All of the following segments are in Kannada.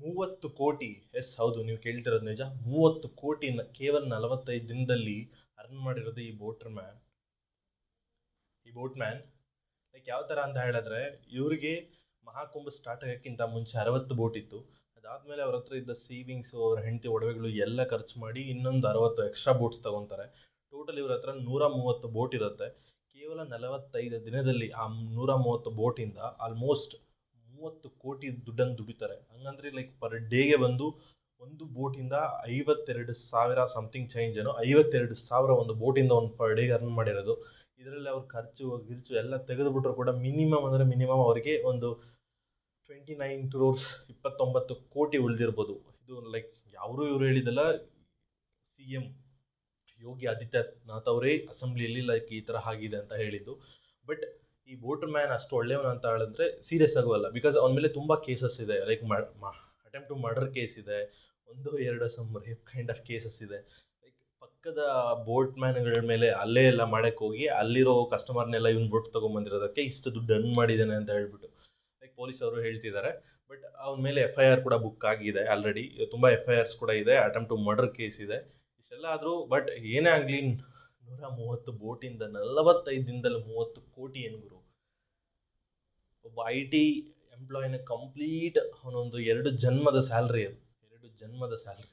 30 ಕೋಟಿ. ಎಸ್, ಹೌದು, ನೀವು ಕೇಳ್ತಿರೋದು ನಿಜ. 30 ಕೋಟಿ ಕೇವಲ 45 ದಿನದಲ್ಲಿ ಅರ್ನ್ ಮಾಡಿರೋದು ಈ ಬೋಟ್ ಮ್ಯಾನ್. ಲೈಕ್ ಯಾವ ಥರ ಅಂತ ಹೇಳಿದ್ರೆ, ಇವರಿಗೆ ಮಹಾಕುಂಭ ಸ್ಟಾರ್ಟ್ ಆಗೋಕ್ಕಿಂತ ಮುಂಚೆ 60 ಬೋಟ್ ಇತ್ತು. ಅದಾದಮೇಲೆ ಅವ್ರ ಹತ್ರ ಇದ್ದ ಸೇವಿಂಗ್ಸು, ಅವ್ರ ಹೆಂಡತಿ ಒಡವೆಗಳು ಎಲ್ಲ ಖರ್ಚು ಮಾಡಿ ಇನ್ನೊಂದು 60 ಎಕ್ಸ್ಟ್ರಾ ಬೋಟ್ಸ್ ತಗೊತಾರೆ. ಟೋಟಲ್ ಇವ್ರ ಹತ್ರ 130 ಬೋಟ್ ಇರುತ್ತೆ. ಕೇವಲ 45 ದಿನದಲ್ಲಿ ಆ 130 ಬೋಟಿಂದ ಆಲ್ಮೋಸ್ಟ್ 30 ಕೋಟಿ ದುಡ್ಡನ್ನು ದುಡಿತಾರೆ. ಹಂಗಂದ್ರೆ ಲೈಕ್ ಪರ್ ಡೇಗೆ ಬಂದು ಒಂದು ಬೋಟಿಂದ 52,000 ಸಮಥಿಂಗ್ ಚೇಂಜ್ ಏನೋ, 52,000 ಒಂದು ಬೋಟಿಂದ ಒಂದು ಪರ್ ಡೇಗೆ ಅರ್ನ್ ಮಾಡಿರೋದು. ಇದರಲ್ಲಿ ಅವ್ರ ಖರ್ಚು ಗಿರ್ಚು ಎಲ್ಲ ತೆಗೆದುಬಿಟ್ರು ಕೂಡ ಮಿನಿಮಮ್ ಅವರಿಗೆ ಒಂದು 29 ಕ್ರೋರ್ಸ್ 29 ಕೋಟಿ ಉಳಿದಿರ್ಬೋದು. ಇದು ಲೈಕ್ ಇವರು ಹೇಳಿದಲ್ಲ, CM ಯೋಗಿ ಆದಿತ್ಯನಾಥ್ ಅವರೇ ಅಸೆಂಬ್ಲಿಯಲ್ಲಿ ಲೈಕ್ ಈ ಥರ ಆಗಿದೆ ಅಂತ ಹೇಳಿದ್ದು. ಬಟ್ ಈ ಬೋಟ್ ಮ್ಯಾನ್ ಅಷ್ಟು ಒಳ್ಳೆಯವನು ಅಂತ ಹೇಳಿದ್ರೆ ಸೀರಿಯಸ್ ಆಗುವಲ್ಲ. ಬಿಕಾಸ್ ಅವನ ಮೇಲೆ ತುಂಬ ಕೇಸಸ್ ಇದೆ. Like attempt to murder case ಇದೆ, 1-2 some rape kind of cases ಇದೆ. ಲೈಕ್ ಪಕ್ಕದ ಬೋಟ್ ಮ್ಯಾನ್ಗಳ ಮೇಲೆ ಅಲ್ಲೇ ಎಲ್ಲ ಮಾಡಕ್ಕೆ ಹೋಗಿ ಅಲ್ಲಿರೋ ಕಸ್ಟಮರ್ನೆಲ್ಲ ಇವ್ನು ಬೋಟ್ ತೊಗೊಂಬಂದಿರೋದಕ್ಕೆ ಇಷ್ಟು ದುಡ್ಡು ಅರ್ನ್ ಮಾಡಿದ್ದಾನೆ ಅಂತ ಹೇಳ್ಬಿಟ್ಟು ಲೈಕ್ ಪೊಲೀಸ್ ಅವರು ಹೇಳ್ತಿದ್ದಾರೆ. ಬಟ್ ಅವನ ಮೇಲೆ FIR ಕೂಡ ಬುಕ್ ಆಗಿದೆ ಆಲ್ರೆಡಿ. ತುಂಬ FIRs ಕೂಡ ಇದೆ, ಅಟೆಂಪ್ಟ್ ಟು ಮರ್ಡರ್ ಕೇಸ್ ಇದೆ. ಇಷ್ಟೆಲ್ಲ ಆದರೂ ಬಟ್ ಏನೇ ಆಗಲಿ 130 ಬೋಟಿಂದ 45 ದಿನದಲ್ಲಿ 30 ಕೋಟಿ ಏನು ಗುರು. ಒಬ್ಬ IT ಎಂಪ್ಲಾಯಿನ ಕಂಪ್ಲೀಟ್ ಅವನೊಂದು 2 ಜನ್ಮದ ಸ್ಯಾಲ್ರಿ ಅದು, 2 ಜನ್ಮದ salary.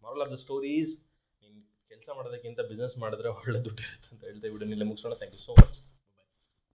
Moral of the stories, ನೀನು ಕೆಲಸ ಮಾಡೋದಕ್ಕಿಂತ ಬಿಸ್ನೆಸ್ ಮಾಡಿದ್ರೆ ಒಳ್ಳೆ ದುಡ್ಡು ಇರುತ್ತೆ ಅಂತ ಹೇಳ್ತಾ ವಿಡಿಯೋನೆಲ್ಲ ಮುಗಿಸೋಣ. Thank you so much.